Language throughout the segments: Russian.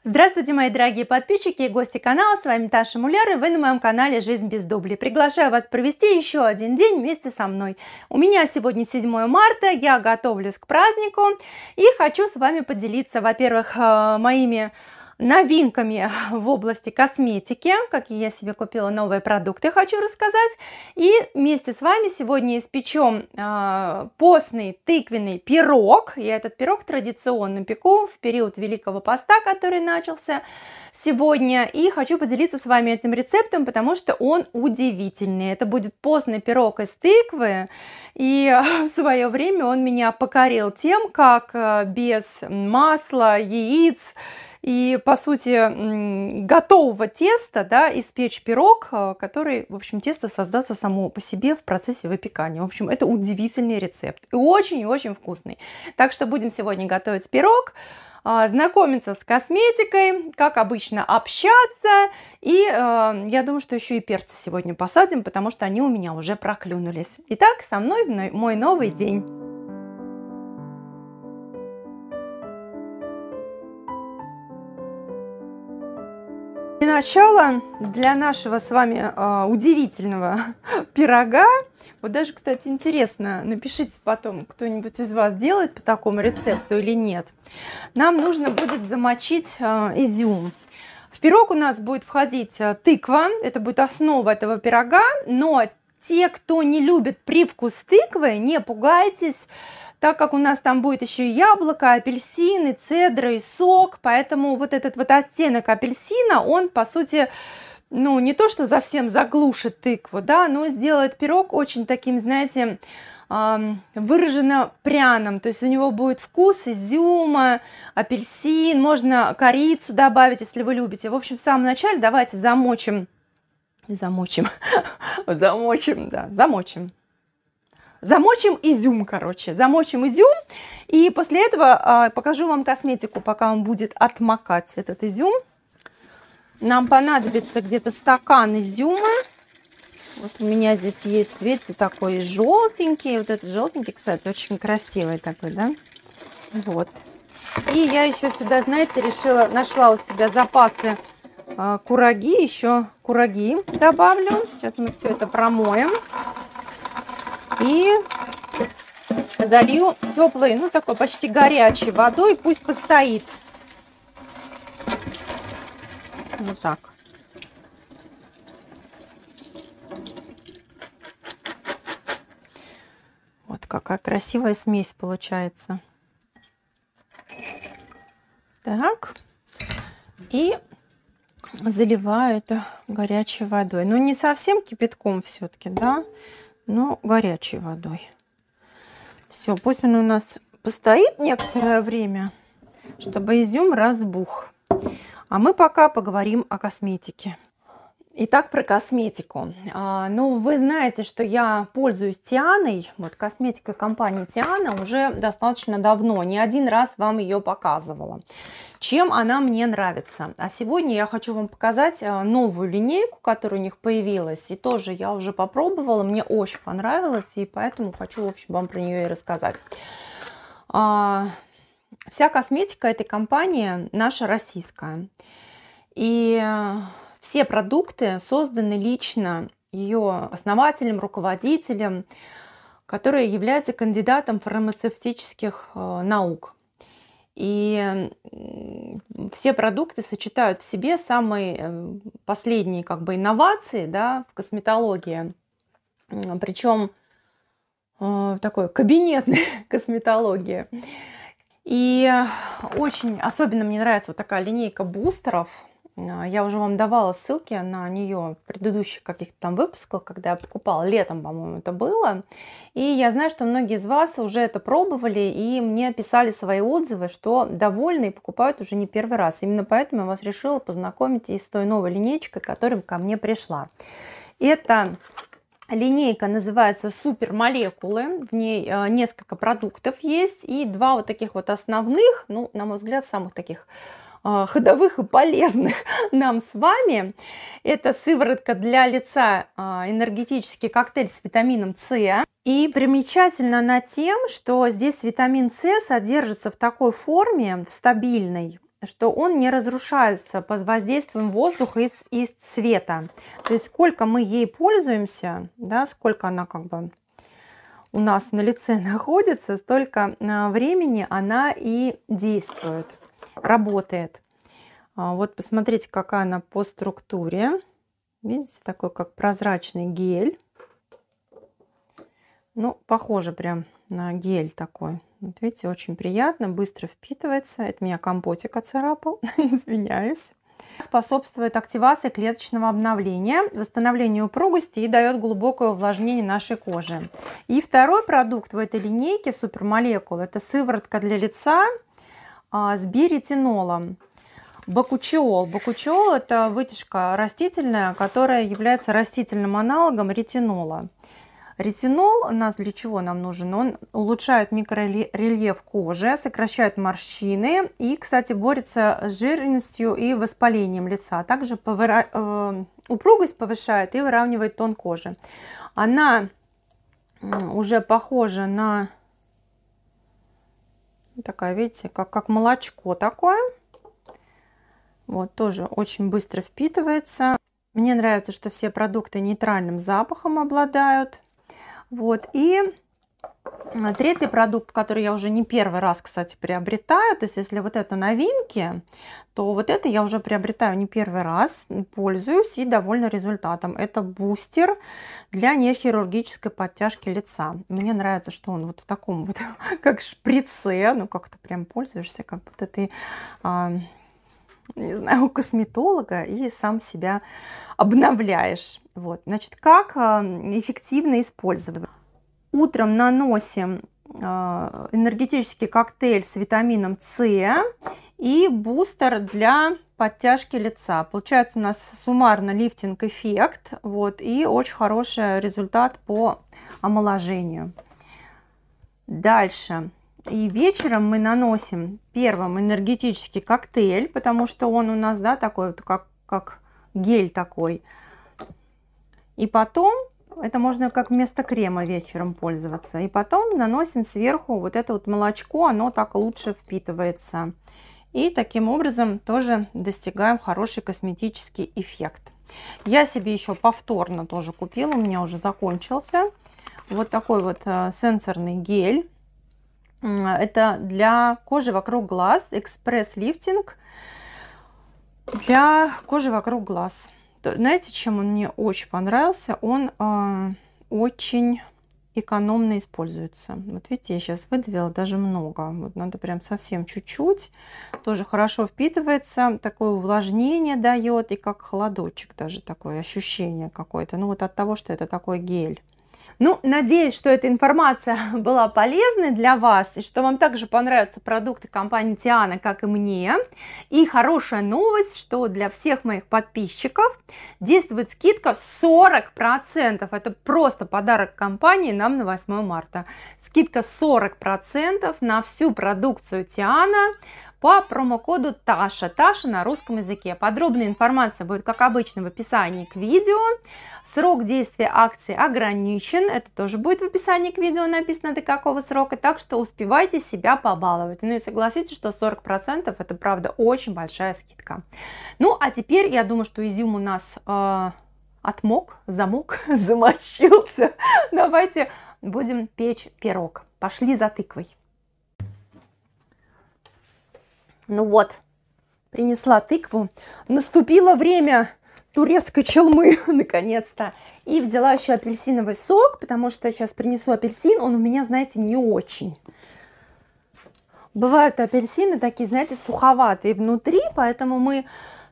Здравствуйте, мои дорогие подписчики и гости канала, с вами Таша Муляр, и вы на моем канале «Жизнь без дублей». Приглашаю вас провести еще один день вместе со мной. У меня сегодня 7 марта, я готовлюсь к празднику и хочу с вами поделиться, во-первых, моими новинками в области косметики, какие я себе купила новые продукты, хочу рассказать. И вместе с вами сегодня испечем постный тыквенный пирог. Я этот пирог традиционно пеку в период Великого Поста, который начался сегодня. И хочу поделиться с вами этим рецептом, потому что он удивительный. Это будет постный пирог из тыквы. И в свое время он меня покорил тем, как без масла, яиц и, по сути, готового теста, да, испечь пирог, который, в общем, тесто создастся само по себе в процессе выпекания. В общем, это удивительный рецепт и очень вкусный. Так что будем сегодня готовить пирог, знакомиться с косметикой, как обычно общаться. И я думаю, что еще и перцы сегодня посадим, потому что они у меня уже проклюнулись. Итак, со мной мой новый день. Для начала, для нашего с вами удивительного пирога, вот даже, кстати, интересно, напишите потом, кто-нибудь из вас делает по такому рецепту или нет, нам нужно будет замочить изюм. В пирог у нас будет входить тыква, это будет основа этого пирога, но те, кто не любит привкус тыквы, не пугайтесь, так как у нас там будет еще и яблоко, апельсины, цедра и сок, поэтому вот этот вот оттенок апельсина, он, по сути, ну, не то что совсем заглушит тыкву, да, но сделает пирог очень таким, знаете, выраженно пряным, то есть у него будет вкус изюма, апельсин, можно корицу добавить, если вы любите. В общем, в самом начале давайте замочим изюм, короче, замочим изюм, и после этого покажу вам косметику, пока он будет отмокать, этот изюм. Нам понадобится где-то стакан изюма. Вот у меня здесь есть, видите, такой желтенький, вот этот желтенький, кстати, очень красивый такой, да, вот. И я еще сюда, знаете, нашла у себя запасы кураги, еще кураги добавлю. Сейчас мы все это промоем. И залью теплой, ну такой почти горячей водой, пусть постоит. Вот так. Вот какая красивая смесь получается. Так. И заливаю это горячей водой. Ну, не совсем кипятком все-таки, да, но горячей водой. Все, пусть он у нас постоит некоторое время, чтобы изюм разбух. А мы пока поговорим о косметике. Итак, про косметику. Ну, вы знаете, что я пользуюсь Тианой. Вот косметика компании Тиана уже достаточно давно. Не один раз вам ее показывала. Чем она мне нравится. А сегодня я хочу вам показать новую линейку, которая у них появилась. И тоже я уже попробовала. Мне очень понравилось. И поэтому хочу, в общем, вам про нее и рассказать. Вся косметика этой компании наша российская. И все продукты созданы лично ее основателем, руководителем, который является кандидатом фармацевтических наук. И все продукты сочетают в себе самые последние инновации, да, в косметологии. Причем такой кабинетной косметологии. И очень особенно мне нравится вот такая линейка бустеров. Я уже вам давала ссылки на нее в предыдущих каких-то там выпусках, когда я покупала, летом, по-моему, это было. И я знаю, что многие из вас уже это пробовали и мне писали свои отзывы, что довольны и покупают уже не первый раз. Именно поэтому я вас решила познакомить и с той новой линейкой, которая ко мне пришла. Эта линейка называется Супермолекулы. В ней несколько продуктов есть и два вот таких вот основных, ну, на мой взгляд, самых таких ходовых и полезных нам с вами. Это сыворотка для лица, энергетический коктейль с витамином С. И примечательно она тем, что здесь витамин С содержится в такой форме, в стабильной, что он не разрушается под воздействием воздуха и света. То есть сколько мы ей пользуемся, да, сколько она как бы у нас на лице находится, столько времени она и действует, работает. Вот посмотрите, какая она по структуре. Видите, такой как прозрачный гель. Ну, похоже прям на гель такой. Вот видите, очень приятно, быстро впитывается. Это меня компотик оцарапал, извиняюсь. Способствует активации клеточного обновления, восстановлению упругости и дает глубокое увлажнение нашей кожи. И второй продукт в этой линейке супермолекул — это сыворотка для лица с биретинолом. Бакучиол. Бакучиол — это вытяжка растительная, которая является растительным аналогом ретинола. Ретинол у нас для чего нам нужен? Он улучшает микрорельеф кожи, сокращает морщины и, кстати, борется с жирностью и воспалением лица. А также упругость повышает и выравнивает тон кожи. Она уже похожа на такая, видите, как молочко такое. Вот, тоже очень быстро впитывается. Мне нравится, что все продукты нейтральным запахом обладают. Вот, и третий продукт, который я уже не первый раз, кстати, приобретаю, то есть если вот это новинки, то вот это я уже приобретаю не первый раз, пользуюсь и довольна результатом. Это бустер для нехирургической подтяжки лица. Мне нравится, что он вот в таком вот, как шприце, ну как-то прям пользуешься, как будто ты, не знаю, у косметолога и сам себя обновляешь. Вот, значит, как эффективно использовать. Утром наносим энергетический коктейль с витамином С и бустер для подтяжки лица. Получается у нас суммарно лифтинг-эффект, вот, и очень хороший результат по омоложению. Дальше. И вечером мы наносим первым энергетический коктейль, потому что он у нас, да, такой вот, как гель такой. И потом, это можно как вместо крема вечером пользоваться. И потом наносим сверху вот это вот молочко, оно так лучше впитывается. И таким образом тоже достигаем хороший косметический эффект. Я себе еще повторно тоже купила, у меня уже закончился. Вот такой вот сенсорный гель. Это для кожи вокруг глаз, экспресс-лифтинг для кожи вокруг глаз. Знаете, чем он мне очень понравился? Он очень экономно используется. Вот видите, я сейчас выдавила даже много. Вот надо прям совсем чуть-чуть. Тоже хорошо впитывается. Такое увлажнение дает. И как холодочек даже такое ощущение какое-то. Ну вот от того, что это такой гель. Ну, надеюсь, что эта информация была полезной для вас, и что вам также понравятся продукты компании Tiana, как и мне. И хорошая новость, что для всех моих подписчиков действует скидка 40%. Это просто подарок компании нам на 8 марта. Скидка 40% на всю продукцию Tiana по промокоду Таша. Таша на русском языке. Подробная информация будет, как обычно, в описании к видео. Срок действия акции ограничен. Это тоже будет в описании к видео написано, до какого срока. Так что успевайте себя побаловать. Ну и согласитесь, что 40% это, правда, очень большая скидка. Ну, а теперь, я думаю, что изюм у нас отмок, замок, замочился. Давайте будем печь пирог. Пошли за тыквой. Ну вот, принесла тыкву. Наступило время турецкой челмы, наконец-то. И взяла еще апельсиновый сок, потому что сейчас принесу апельсин. Он у меня, знаете, не очень. Бывают апельсины такие, знаете, суховатые внутри, поэтому мы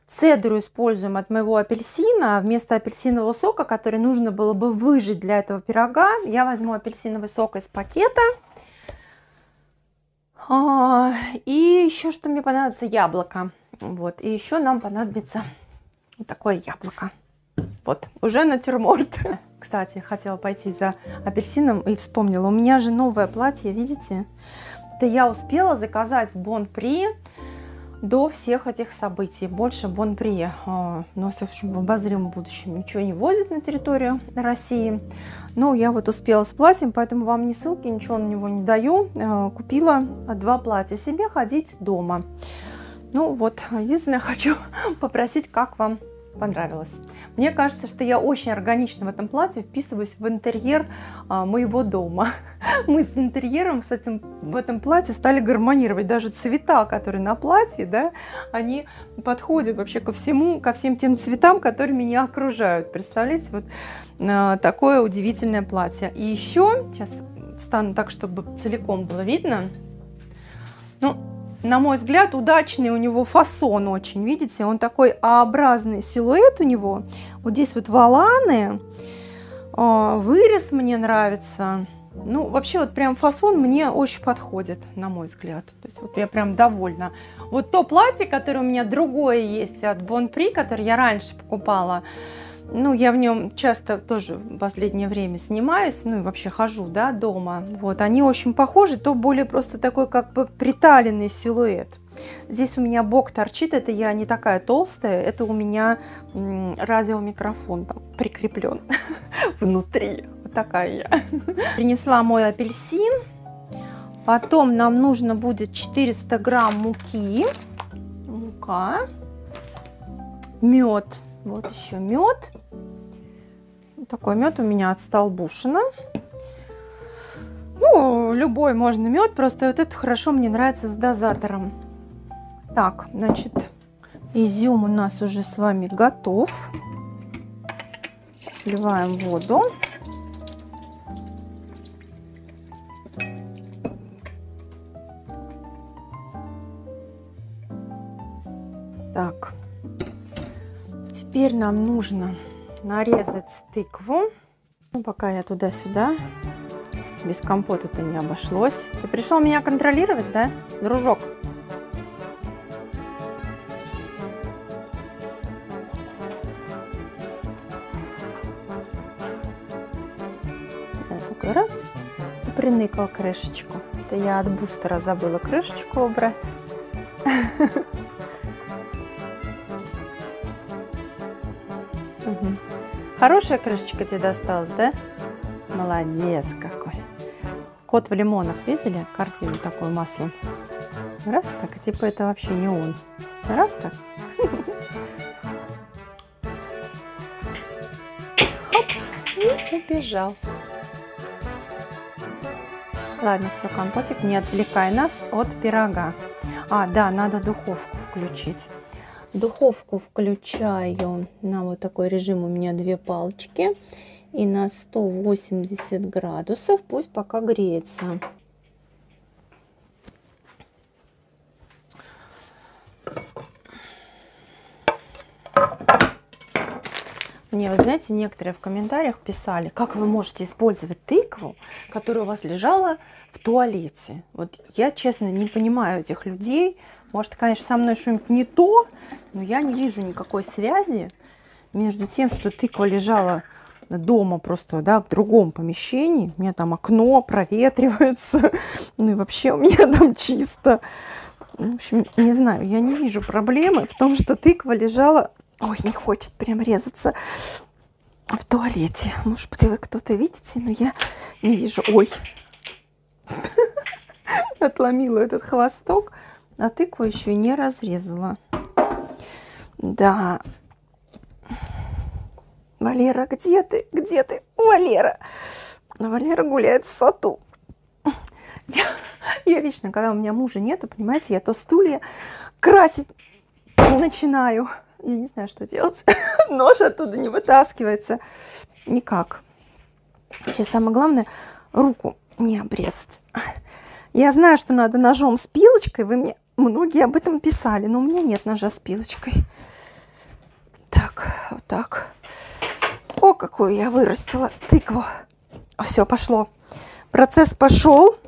цедру используем от моего апельсина. Вместо апельсинового сока, который нужно было бы выжать для этого пирога, я возьму апельсиновый сок из пакета. И еще что мне понадобится, яблоко. Вот, и еще нам понадобится вот такое яблоко. Вот, уже натюрморт. Кстати, хотела пойти за апельсином и вспомнила, у меня же новое платье, видите? Это я успела заказать в Бон-При до всех этих событий. Больше Бон-При, но в обозримом будущем ничего не возит на территорию России. Но я вот успела с платьем, поэтому вам ни ссылки, ничего на него не даю. Купила 2 платья себе, ходить дома. Ну вот, единственное, хочу попросить, как вам понравилось. Мне кажется, что я очень органично в этом платье вписываюсь в интерьер моего дома. Мы с интерьером в этом платье стали гармонировать. Даже цвета, которые на платье, да, они подходят вообще ко всем тем цветам, которые меня окружают. Представляете, вот такое удивительное платье. И еще, сейчас встану так, чтобы целиком было видно. Ну, на мой взгляд, удачный у него фасон очень, видите, он такой А-образный силуэт у него. Вот здесь вот воланы, вырез мне нравится. Ну, вообще, вот прям фасон мне очень подходит, на мой взгляд. То есть вот я прям довольна. Вот то платье, которое у меня другое есть от Bon Prix, которое я раньше покупала, ну, я в нем часто тоже в последнее время снимаюсь, ну и вообще хожу, да, дома. Вот, они очень похожи, то более просто такой как бы приталенный силуэт. Здесь у меня бок торчит, это я не такая толстая, это у меня радиомикрофон там прикреплен внутри. Вот такая я. Принесла мой апельсин. Потом нам нужно будет 400 грамм муки. Мука. Мед. Вот еще мед. Такой мед у меня от Столбушина. Ну, любой можно мед, просто вот это хорошо мне нравится с дозатором. Так, значит, изюм у нас уже с вами готов. Сливаем воду. Так. Теперь нам нужно нарезать тыкву. Ну, пока я туда-сюда. Без компота-то не обошлось. Ты пришел меня контролировать, да, дружок? Да, такой раз. И приныкал крышечку. Это я от бустера забыла крышечку убрать. Хорошая крышечка тебе досталась, да? Молодец какой. Кот в лимонах, видели картину такую маслом? Раз так, и типа это вообще не он. Раз так. Хоп, и убежал. Ладно, все, компотик, не отвлекай нас от пирога. А, да, надо духовку включить. Духовку включаю на вот такой режим, у меня 2 палочки, и на 180 градусов, пусть пока греется. Мне, вы знаете, некоторые в комментариях писали, как вы можете использовать тыкву, которая у вас лежала в туалете. Вот я, честно, не понимаю этих людей. Может, конечно, со мной что-нибудь не то, но я не вижу никакой связи между тем, что тыква лежала дома просто, да, в другом помещении. У меня там окно проветривается, ну и вообще у меня там чисто. В общем, не знаю, я не вижу проблемы в том, что тыква лежала... Ой, не хочет прям резаться в туалете. Может быть, вы кто-то видите, но я не вижу. Ой, отломила этот хвосток, а тыкву еще и не разрезала. Да. Валера, где ты? Где ты, Валера? Валера гуляет в саду. Я вечно, когда у меня мужа нету, понимаете, я то стулья красить начинаю. Я не знаю, что делать. Нож оттуда не вытаскивается. Никак. Сейчас самое главное, руку не обрезать. Я знаю, что надо ножом с пилочкой. Вы мне многие об этом писали, но у меня нет ножа с пилочкой. Так, вот так. О, какую я вырастила тыкву. Все, пошло. Процесс пошел.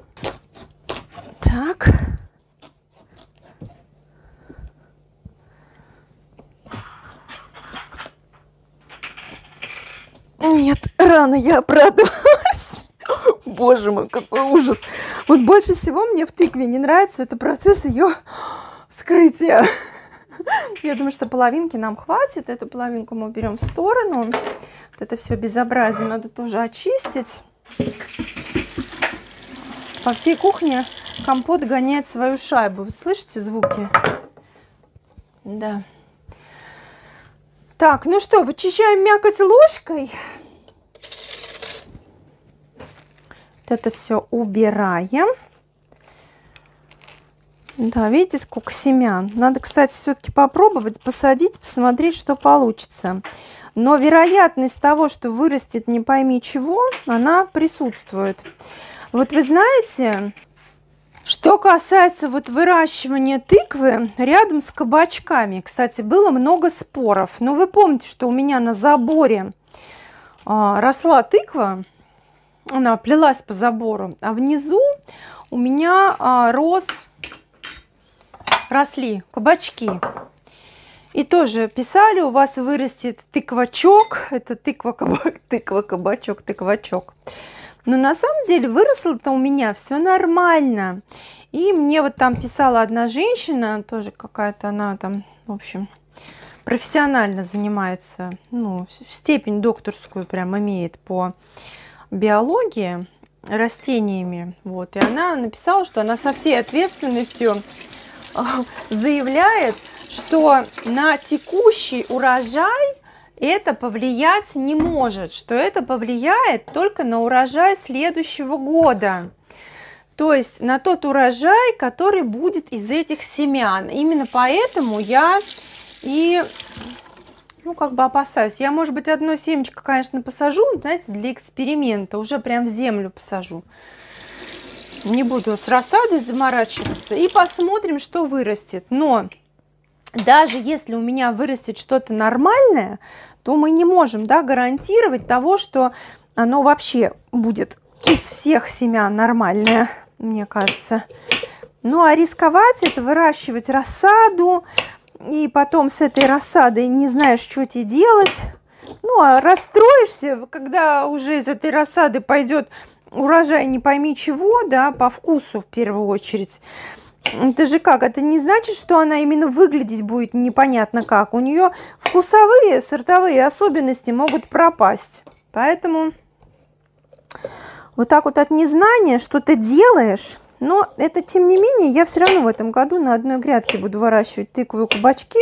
Так. Нет, рано я обрадовалась. Боже мой, какой ужас. Вот больше всего мне в тыкве не нравится, это процесс ее вскрытия. Я думаю, что половинки нам хватит. Эту половинку мы берем в сторону. Вот это все безобразие надо тоже очистить. По всей кухне компот гоняет свою шайбу. Вы слышите звуки? Да. Так, ну что, вычищаем мякоть ложкой. Вот это все убираем. Да, видите, сколько семян. Надо, кстати, все-таки попробовать, посадить, посмотреть, что получится. Но вероятность того, что вырастет не пойми чего, она присутствует. Вот вы знаете, что касается вот выращивания тыквы рядом с кабачками, кстати, было много споров. Но вы помните, что у меня на заборе росла тыква, она плелась по забору, а внизу у меня росли кабачки. И тоже писали, у вас вырастет тыквачок. Это тыква-кабачок, тыквачок. Но на самом деле выросло-то у меня все нормально. И мне вот там писала одна женщина, тоже какая-то она там, в общем, профессионально занимается, ну, степень докторскую прям имеет по биологии растениями. Вот. И она написала, что она со всей ответственностью заявляет, что на текущий урожай это повлиять не может, что это повлияет только на урожай следующего года. То есть на тот урожай, который будет из этих семян. Именно поэтому я и, ну, как бы опасаюсь. Я, может быть, одно семечко, конечно, посажу, знаете, для эксперимента. Уже прям в землю посажу. Не буду с рассадой заморачиваться. И посмотрим, что вырастет. Но даже если у меня вырастет что-то нормальное, то мы не можем, да, гарантировать того, что оно вообще будет из всех семян нормальное, мне кажется. Ну, а рисковать — это выращивать рассаду, и потом с этой рассадой не знаешь, что тебе делать. Ну, а расстроишься, когда уже из этой рассады пойдет урожай не пойми чего, да, по вкусу в первую очередь. Это же как? Это не значит, что она именно выглядеть будет непонятно как. У нее вкусовые, сортовые особенности могут пропасть. Поэтому вот так вот от незнания что-то делаешь. Но это, тем не менее, я все равно в этом году на одной грядке буду выращивать тыкву и кабачки.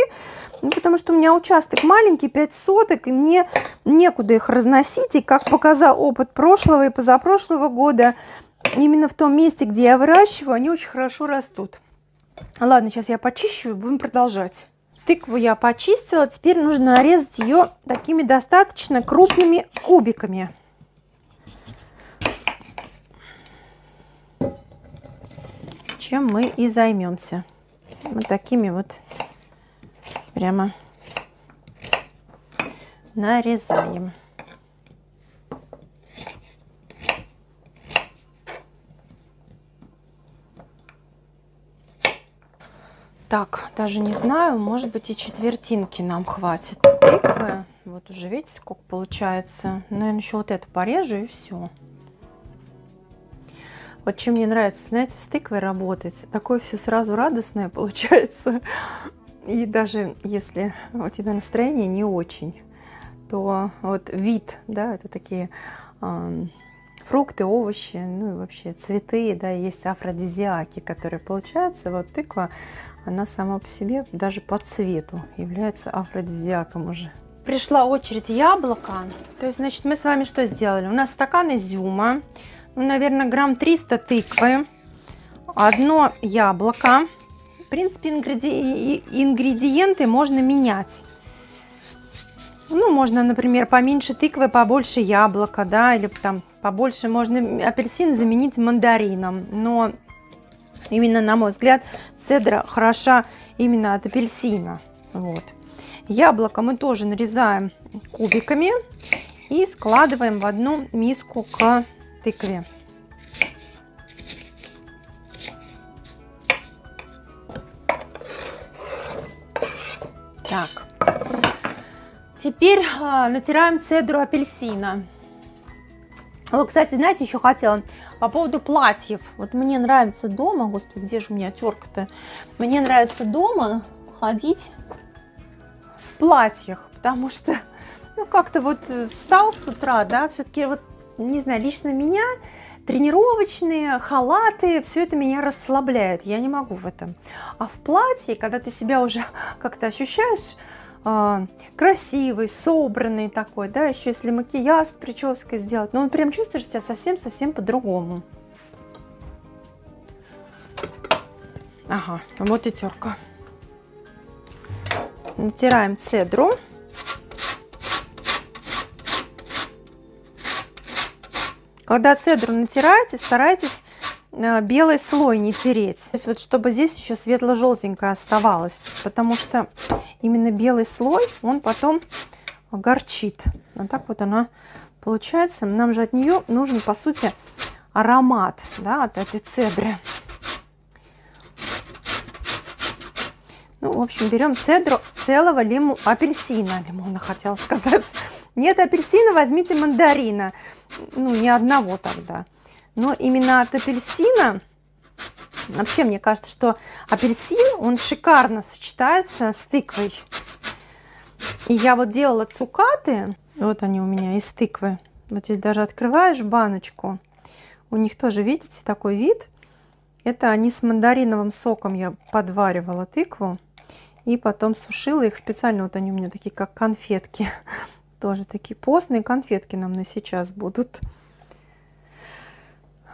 Ну, потому что у меня участок маленький, 5 соток, и мне некуда их разносить. И как показал опыт прошлого и позапрошлого года, именно в том месте, где я выращиваю, они очень хорошо растут. Ладно, сейчас я почищу и будем продолжать. Тыкву я почистила, теперь нужно нарезать ее такими достаточно крупными кубиками. Чем мы и займемся. Вот такими вот прямо нарезаем. Так, даже не знаю, может быть, и четвертинки нам хватит тыквы. Вот уже видите, сколько получается. Наверное, еще вот это порежу и все. Вот чем мне нравится, знаете, с тыквой работать. Такое все сразу радостное получается. И даже если у тебя настроение не очень, то вот вид, да, это такие фрукты, овощи, ну и вообще цветы, да, есть афродизиаки, которые получаются. Вот тыква, она сама по себе даже по цвету является афродизиаком уже. Пришла очередь яблока. То есть, значит, мы с вами что сделали? У нас стакан изюма, ну, наверное, грамм 300 тыквы, одно яблоко. В принципе, ингредиенты можно менять. Ну, можно, например, поменьше тыквы, побольше яблока, да, или там побольше можно апельсин заменить мандарином. Но именно, на мой взгляд, цедра хороша именно от апельсина. Вот. Яблоко мы тоже нарезаем кубиками и складываем в одну миску к тыкве. Так, теперь натираем цедру апельсина. Вот, кстати, знаете, еще хотела по поводу платьев. Вот мне нравится дома, господи, где же у меня терка-то? Мне нравится дома ходить в платьях, потому что, ну, как-то вот встал с утра, да, все-таки вот, не знаю, лично меня тренировочные, халаты, все это меня расслабляет. Я не могу в этом. А в платье, когда ты себя уже как-то ощущаешь красивый, собранный такой, да, еще если макияж с прической сделать, ну, он прям чувствуешь себя совсем-совсем по-другому. Ага, вот и терка. Натираем цедру. Когда цедру натираете, старайтесь белый слой не тереть. То есть вот чтобы здесь еще светло-желтенькое оставалось, потому что именно белый слой, он потом горчит. Вот так вот она получается. Нам же от нее нужен, по сути, аромат, да, от этой цедры. Ну, в общем, берем цедру целого апельсина. Лимона хотела сказать. Нет апельсина, возьмите мандарина. Ну, ни одного тогда. Но именно от апельсина, вообще мне кажется, что апельсин, он шикарно сочетается с тыквой. И я вот делала цукаты, вот они у меня из тыквы. Вот здесь даже открываешь баночку, у них тоже, видите, такой вид. Это они с мандариновым соком я подваривала тыкву и потом сушила их специально. Вот они у меня такие, как конфетки. Тоже такие постные конфетки нам на сейчас будут.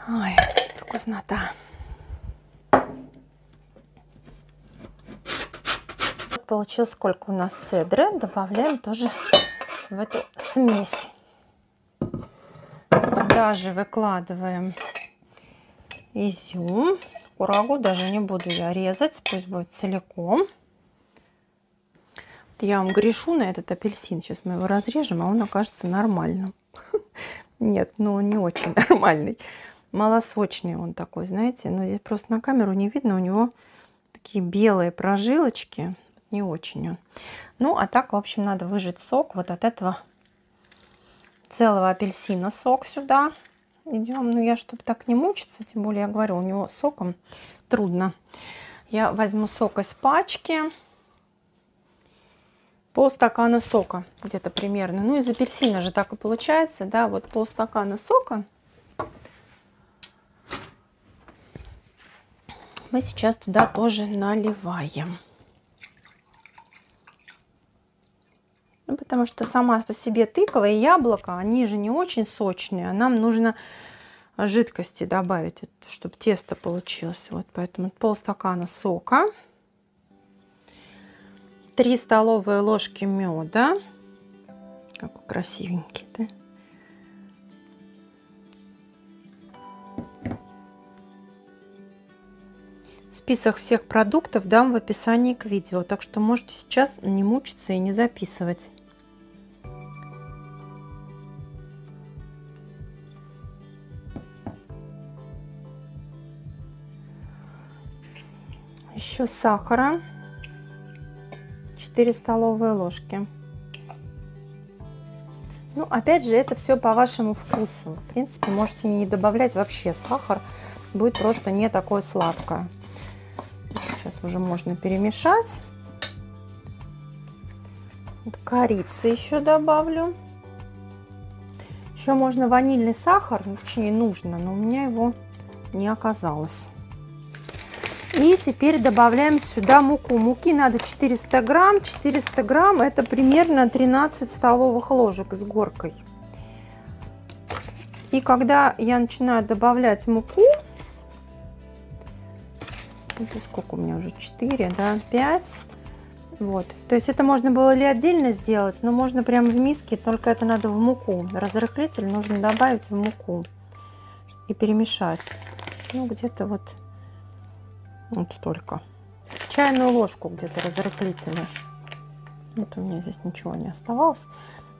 Ой, вкуснота. Получилось сколько у нас цедры. Добавляем тоже в эту смесь. Сюда же выкладываем изюм. Курагу даже не буду я резать, пусть будет целиком. Я вам грешу на этот апельсин. Сейчас мы его разрежем, а он окажется нормальным. Нет, ну он не очень нормальный. Малосочный он такой, знаете. Но здесь просто на камеру не видно. У него такие белые прожилочки. Не очень он. Ну, а так, в общем, надо выжать сок вот от этого целого апельсина. Сок сюда идем. Ну, я, чтобы так не мучиться, тем более, я говорю, у него соком трудно. Я возьму сок из пачки. Полстакана сока где-то примерно. Ну, из апельсина же так и получается, да, вот полстакана сока. Мы сейчас туда тоже наливаем. Ну, потому что сама по себе тыква и яблоко, они же не очень сочные, а нам нужно жидкости добавить, чтобы тесто получилось. Вот поэтому полстакана сока. 3 столовые ложки меда. Какой красивенький, да? Список всех продуктов дам в описании к видео, так что можете сейчас не мучиться и не записывать. Еще сахара. 4 столовые ложки. Ну, опять же, это все по вашему вкусу. В принципе, можете не добавлять вообще сахар. Будет просто не такое сладкое. Сейчас уже можно перемешать. Вот корицы еще добавлю. Еще можно ванильный сахар, ну, точнее нужно, но у меня его не оказалось. И теперь добавляем сюда муку. Муки надо 400 грамм. 400 грамм это примерно 13 столовых ложек с горкой. И когда я начинаю добавлять муку, это сколько у меня уже, 4, да, 5. Вот. То есть это можно было ли отдельно сделать, но можно прямо в миске, только это надо в муку. Разрыхлитель нужно добавить в муку и перемешать. Ну, где-то вот столько. Чайную ложку где-то разрыхлителя. Вот у меня здесь ничего не оставалось.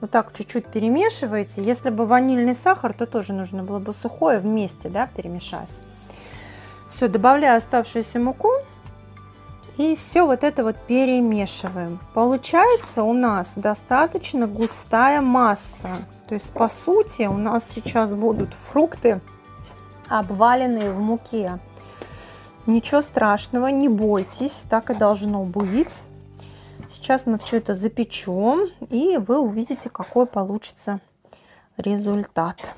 Вот так чуть-чуть перемешиваете. Если бы ванильный сахар, то тоже нужно было бы сухое вместе, да, перемешать. Все, добавляю оставшуюся муку. И все вот это вот перемешиваем. Получается у нас достаточно густая масса. То есть, по сути, у нас сейчас будут фрукты, обваленные в муке. Ничего страшного, не бойтесь, так и должно быть. Сейчас мы все это запечем, и вы увидите, какой получится результат.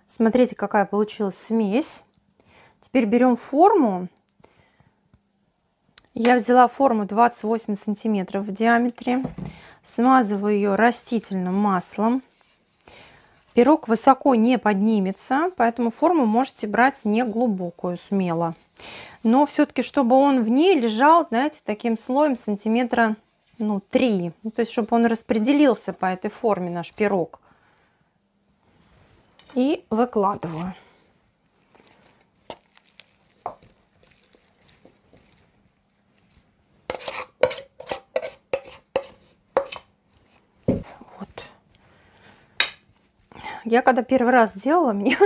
Смотрите, какая получилась смесь. Теперь берем форму. Я взяла форму 28 сантиметров в диаметре. Смазываю ее растительным маслом. Пирог высоко не поднимется, поэтому форму можете брать не глубокую, смело. Но все-таки, чтобы он в ней лежал, знаете, таким слоем сантиметра 3. То есть, чтобы он распределился по этой форме, наш пирог. И выкладываю. Вот. Я когда первый раз делала, мне,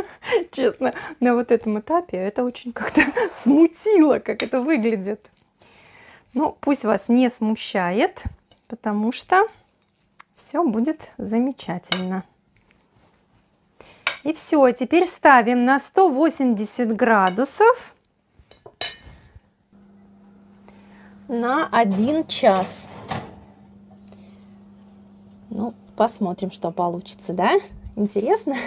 честно, на вот этом этапе это очень как-то смутило, как это выглядит. Ну, пусть вас не смущает, потому что все будет замечательно. И все, теперь ставим на 180 градусов на 1 час. Ну, посмотрим, что получится, да? Интересно?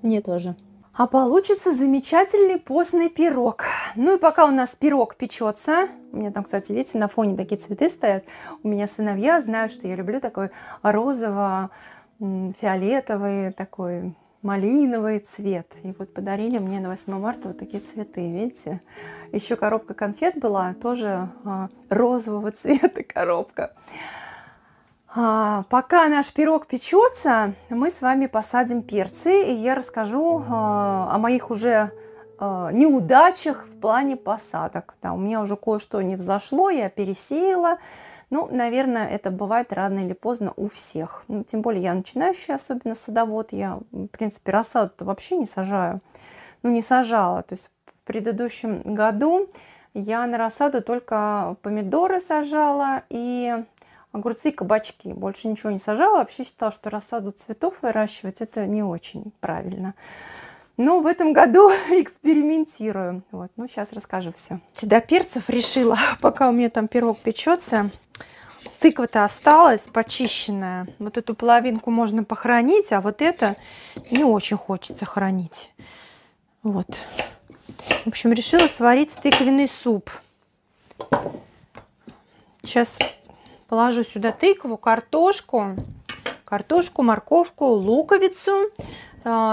Мне тоже. А получится замечательный постный пирог. Ну и пока у нас пирог печется, у меня там, кстати, видите, на фоне такие цветы стоят. У меня сыновья знают, что я люблю такой розово-фиолетовый, такой малиновый цвет. И вот подарили мне на 8 марта вот такие цветы, видите? Еще коробка конфет была, тоже розового цвета коробка. Пока наш пирог печется, мы с вами посадим перцы, и я расскажу о моих уже неудачах в плане посадок. Да, у меня уже кое-что не взошло, я пересеяла. Ну, наверное, это бывает рано или поздно у всех. Ну, тем более я начинающая, особенно садовод. Я, в принципе, рассаду вообще не сажаю. Ну, не сажала. То есть в предыдущем году я на рассаду только помидоры сажала и огурцы и кабачки. Больше ничего не сажала. Вообще считала, что рассаду цветов выращивать это не очень правильно. Но в этом году экспериментирую. Вот, ну, сейчас расскажу все. До перцев решила, пока у меня там пирог печется. Тыква-то осталась почищенная. Вот эту половинку можно похоронить, а вот это не очень хочется хранить. Вот. В общем, решила сварить тыквенный суп. Сейчас положу сюда тыкву, картошку, морковку, луковицу,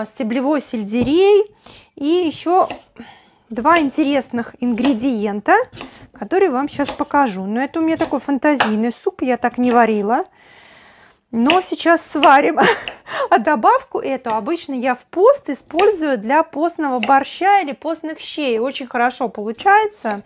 стеблевой сельдерей и еще два интересных ингредиента, которые вам сейчас покажу. Но это у меня такой фантазийный суп, я так не варила. Но сейчас сварим. А добавку эту обычно я в пост использую для постного борща или постных щей. Очень хорошо получается.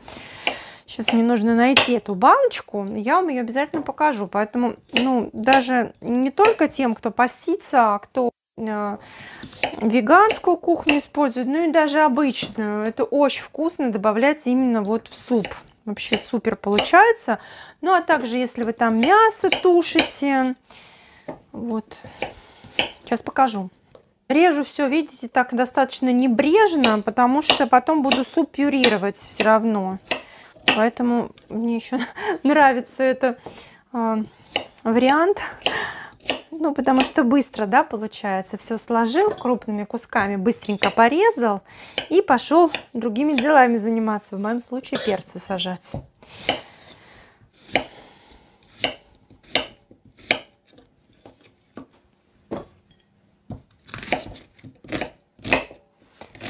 Сейчас мне нужно найти эту баночку, я вам ее обязательно покажу. Поэтому, ну, даже не только тем, кто постится, а кто веганскую кухню использует, ну и даже обычную. Это очень вкусно добавлять именно вот в суп. Вообще супер получается. Ну, а также, если вы там мясо тушите, вот, сейчас покажу. Режу все, видите, так достаточно небрежно, потому что потом буду суп пюрировать все равно. Поэтому мне еще нравится этот вариант. Ну, потому что быстро, да, получается. Все сложил крупными кусками, быстренько порезал и пошел другими делами заниматься. В моем случае перцы сажать.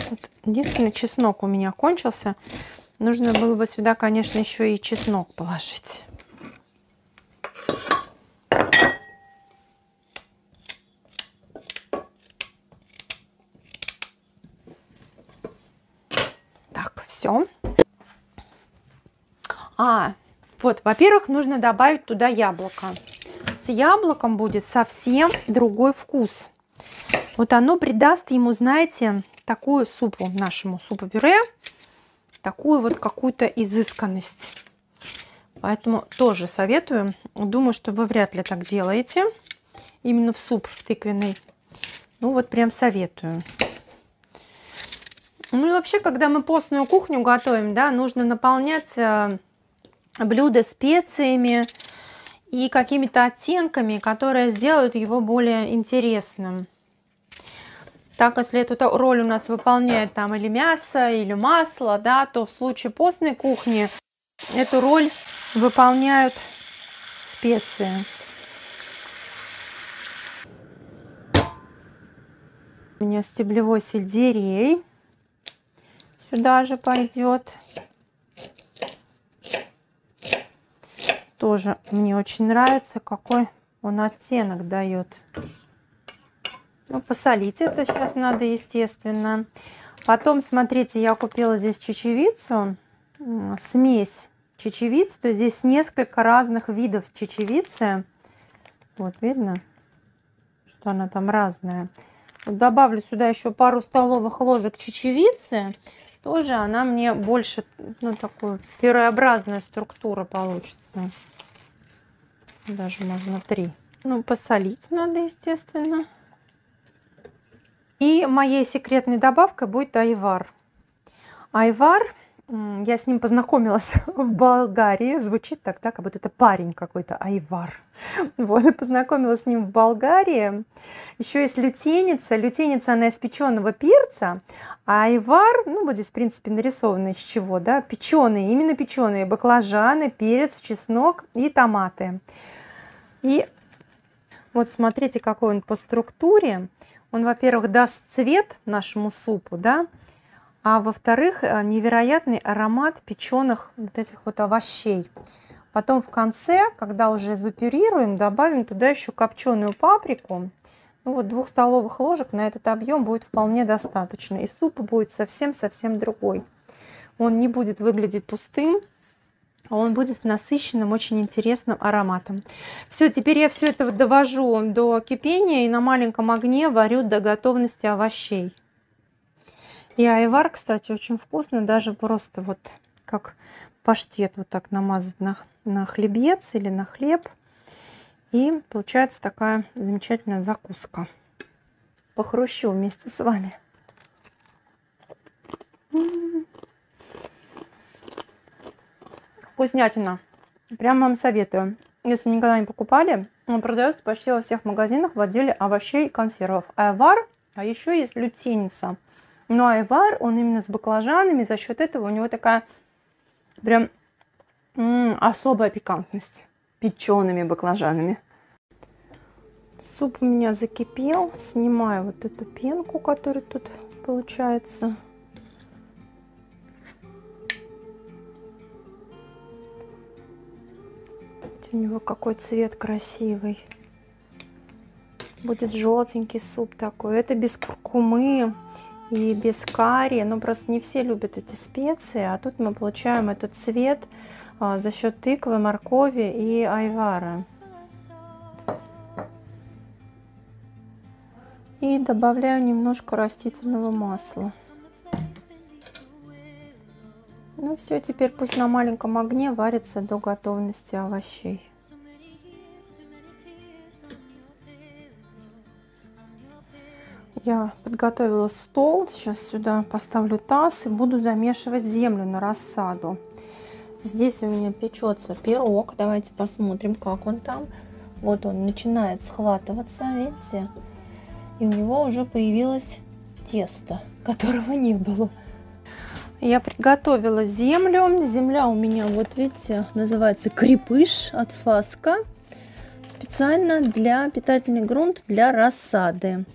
Вот. Единственный чеснок у меня кончился. Нужно было бы сюда, конечно, еще и чеснок положить. Так, все. Вот, во-первых, нужно добавить туда яблоко. С яблоком будет совсем другой вкус. Вот оно придаст ему, знаете, такую супу, нашему супу-пюре, такую вот какую-то изысканность. Поэтому тоже советую. Думаю, что вы вряд ли так делаете. Именно в суп тыквенный. Ну вот прям советую. Ну и вообще, когда мы постную кухню готовим, да, нужно наполнять блюдо специями и какими-то оттенками, которые сделают его более интересным. Так, если эту роль у нас выполняет там или мясо, или масло, да, то в случае постной кухни эту роль выполняют специи. У меня стеблевой сельдерей сюда же пойдет. Тоже мне очень нравится, какой он оттенок дает. Ну, посолить это сейчас надо, естественно. Потом, смотрите, я купила здесь чечевицу, смесь чечевицы. То есть здесь несколько разных видов чечевицы. Вот видно, что она там разная. Вот добавлю сюда еще пару столовых ложек чечевицы. Тоже она мне больше, ну, такую пюреобразная структура получится. Даже можно 3. Ну, посолить надо, естественно. И моей секретной добавкой будет айвар. Айвар, я с ним познакомилась в Болгарии. Звучит так, да, как будто это парень какой-то, айвар. Вот, и познакомилась с ним в Болгарии. Еще есть лютеница. Лютеница, она из печеного перца. А айвар, ну, вот здесь, в принципе, нарисовано из чего, да, печеные, именно печеные баклажаны, перец, чеснок и томаты. И вот смотрите, какой он по структуре. Он, во-первых, даст цвет нашему супу, да, а во-вторых, невероятный аромат печеных вот этих вот овощей. Потом в конце, когда уже запюрируем, добавим туда еще копченую паприку. Ну вот 2 столовых ложек на этот объем будет вполне достаточно. И суп будет совсем-совсем другой. Он не будет выглядеть пустым, а он будет с насыщенным, очень интересным ароматом. Все, теперь я все это довожу до кипения и на маленьком огне варю до готовности овощей. И айвар, кстати, очень вкусно, даже просто вот как паштет вот так намазать на хлебец или на хлеб. И получается такая замечательная закуска. Похрущу вместе с вами. Вкуснятина. Прям вам советую. Если никогда не покупали, он продается почти во всех магазинах в отделе овощей и консервов. Айвар, а еще есть лютеница. Но айвар, он именно с баклажанами, за счет этого у него такая прям особая пикантность. Печеными баклажанами. Суп у меня закипел. Снимаю вот эту пенку, которая тут получается. У него какой цвет красивый. Будет желтенький суп такой. Это без куркумы и без карри. Ну, просто не все любят эти специи. А тут мы получаем этот цвет за счет тыквы, моркови и айвара. И добавляю немножко растительного масла. Ну все, теперь пусть на маленьком огне варится до готовности овощей. Я подготовила стол. Сейчас сюда поставлю таз и буду замешивать землю на рассаду. Здесь у меня печется пирог. Давайте посмотрим, как он там. Вот он начинает схватываться, видите? И у него уже появилось тесто, которого не было. Я приготовила землю. Земля у меня, вот видите, называется крепыш от Фаска. Специально для питательный грунт для рассады.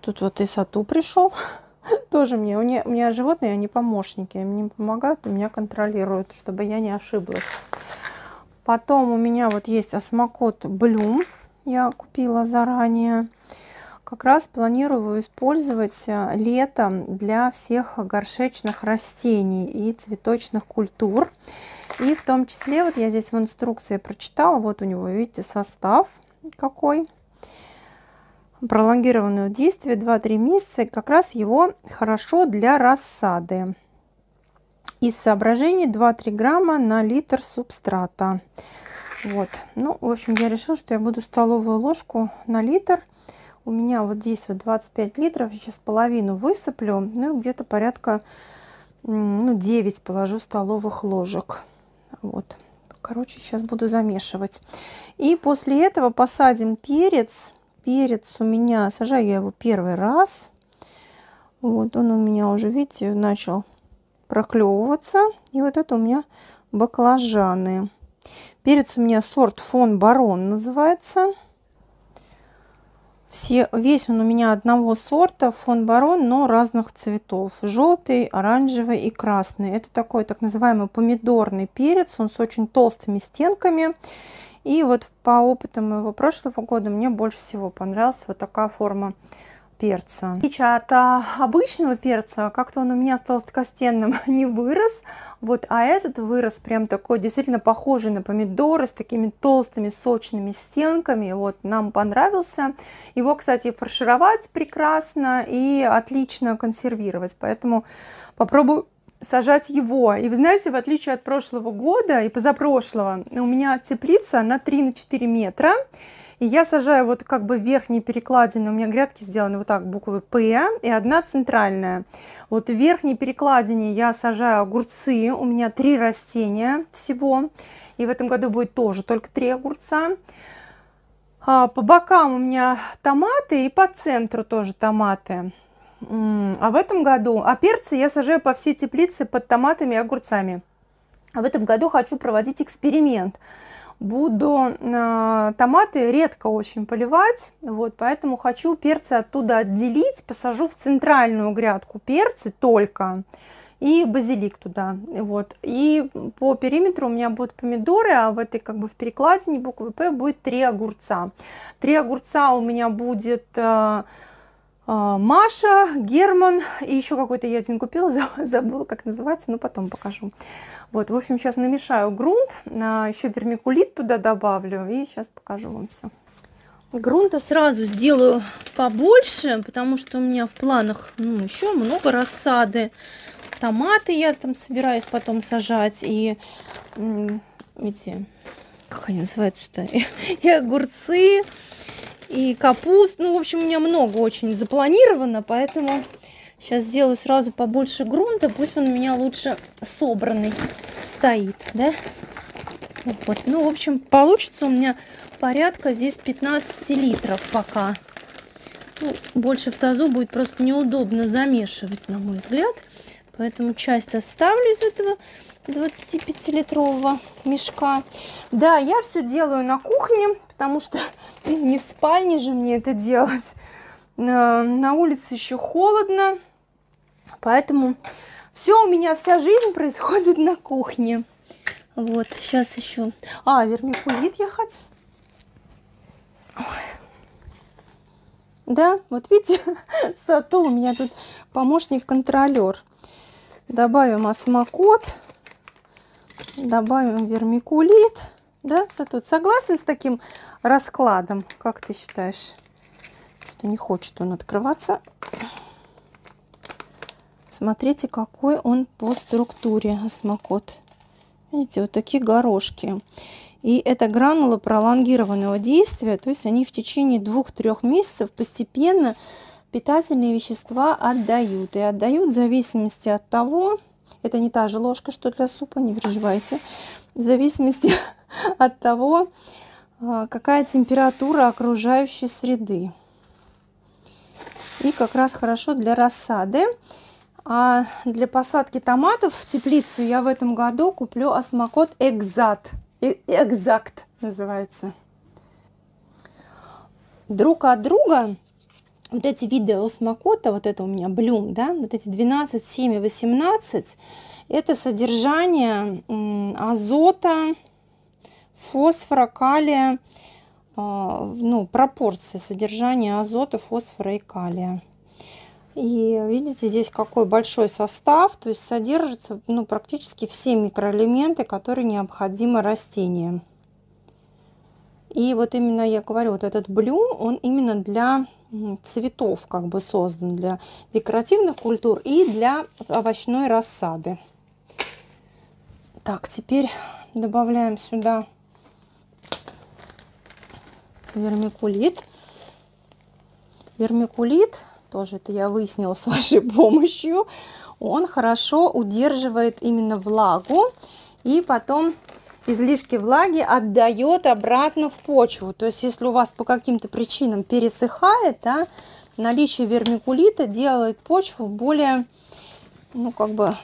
Тут вот и Сату пришел. Тоже мне. У меня животные, они помощники. Мне помогают, меня контролируют, чтобы я не ошиблась. Потом у меня вот есть осмокот Блюм. Я купила заранее. Как раз планирую использовать летом для всех горшечных растений и цветочных культур. И в том числе, вот я здесь в инструкции прочитала, вот у него, видите, состав какой. Пролонгированное действие 2-3 месяца. Как раз его хорошо для рассады. Из соображений 2-3 грамма на литр субстрата. Вот. Ну, в общем, я решила, что я буду столовую ложку на литр. У меня вот здесь вот 25 литров, сейчас половину высыплю, ну где-то порядка 9 положу столовых ложек. Вот, короче, сейчас буду замешивать. И после этого посадим перец перец у меня, сажаю я его первый раз. Вот он у меня уже, видите, начал проклевываться. И вот это у меня баклажаны. Перец у меня сорт фон Барон называется. Весь он у меня одного сорта, фон Барон, но разных цветов. Желтый, оранжевый и красный. Это такой так называемый помидорный перец. Он с очень толстыми стенками. И вот по опыту моего прошлого года мне больше всего понравилась вот такая форма перца. В отличие от обычного перца, как-то он у меня толстокостенным не вырос, вот, а этот вырос прям такой, действительно похожий на помидоры, с такими толстыми сочными стенками, вот, нам понравился. Его, кстати, фаршировать прекрасно и отлично консервировать, поэтому попробую сажать его. И вы знаете, в отличие от прошлого года и позапрошлого, у меня теплица на 3 на 4 метра. И я сажаю вот как бы верхние перекладины, у меня грядки сделаны вот так, буквы П, и одна центральная. Вот в верхней перекладине я сажаю огурцы, у меня 3 растения всего. И в этом году будет тоже только 3 огурца. По бокам у меня томаты и по центру тоже томаты. А в этом году, перцы я сажаю по всей теплице под томатами и огурцами. А в этом году хочу проводить эксперимент. Буду томаты редко очень поливать, вот, поэтому хочу перцы оттуда отделить, посажу в центральную грядку перцы только и базилик туда, вот. И по периметру у меня будут помидоры, а в этой как бы в перекладине буквы П будет 3 огурца. 3 огурца у меня будет Маша, Герман и еще какой-то я один купила, забыла, как называется, но потом покажу. Вот, в общем, сейчас намешаю грунт, еще вермикулит туда добавлю и сейчас покажу вам все. Грунта сразу сделаю побольше, потому что у меня в планах еще много рассады. Томаты я там собираюсь потом сажать и эти, как они называются-то, и огурцы. И капуст, ну, в общем, у меня много очень запланировано, поэтому сейчас сделаю сразу побольше грунта, пусть он у меня лучше собранный стоит, да? Вот, ну, в общем, получится у меня порядка здесь 15 литров пока. Ну, больше в тазу будет просто неудобно замешивать, на мой взгляд, поэтому часть оставлю из этого 25-литрового мешка. Да, я все делаю на кухне, потому что не в спальне же мне это делать. На улице еще холодно, поэтому все у меня, вся жизнь происходит на кухне. Вот, сейчас еще... вермикулит я хотела. Да, вот видите, Сато у меня тут помощник-контролер. Добавим осмокот. Добавим вермикулит. Да, Сато, согласен с таким раскладом? Как ты считаешь? Что-то не хочет он открываться. Смотрите, какой он по структуре, осмокот. Видите, вот такие горошки. И это гранулы пролонгированного действия, то есть они в течение 2-3 месяцев постепенно питательные вещества отдают. И отдают в зависимости от того, это не та же ложка, что для супа, не переживайте, в зависимости от того, какая температура окружающей среды. И как раз хорошо для рассады. А для посадки томатов в теплицу я в этом году куплю осмокот Экзакт называется. Друг от друга вот эти виды осмокота, вот это у меня блюм, да, вот эти 12, 7 и 18, это содержание азота, фосфора, калия, ну, пропорции содержания азота, фосфора и калия. И видите, здесь какой большой состав, то есть содержится, ну, практически все микроэлементы, которые необходимы растениям. И вот именно я говорю, вот этот блюм, он именно для цветов как бы создан, для декоративных культур и для овощной рассады. Так, теперь добавляем сюда вермикулит. Вермикулит, тоже это я выяснила с вашей помощью, он хорошо удерживает именно влагу и потом излишки влаги отдает обратно в почву. То есть если у вас по каким-то причинам пересыхает, да, наличие вермикулита делает почву более, ну как бы,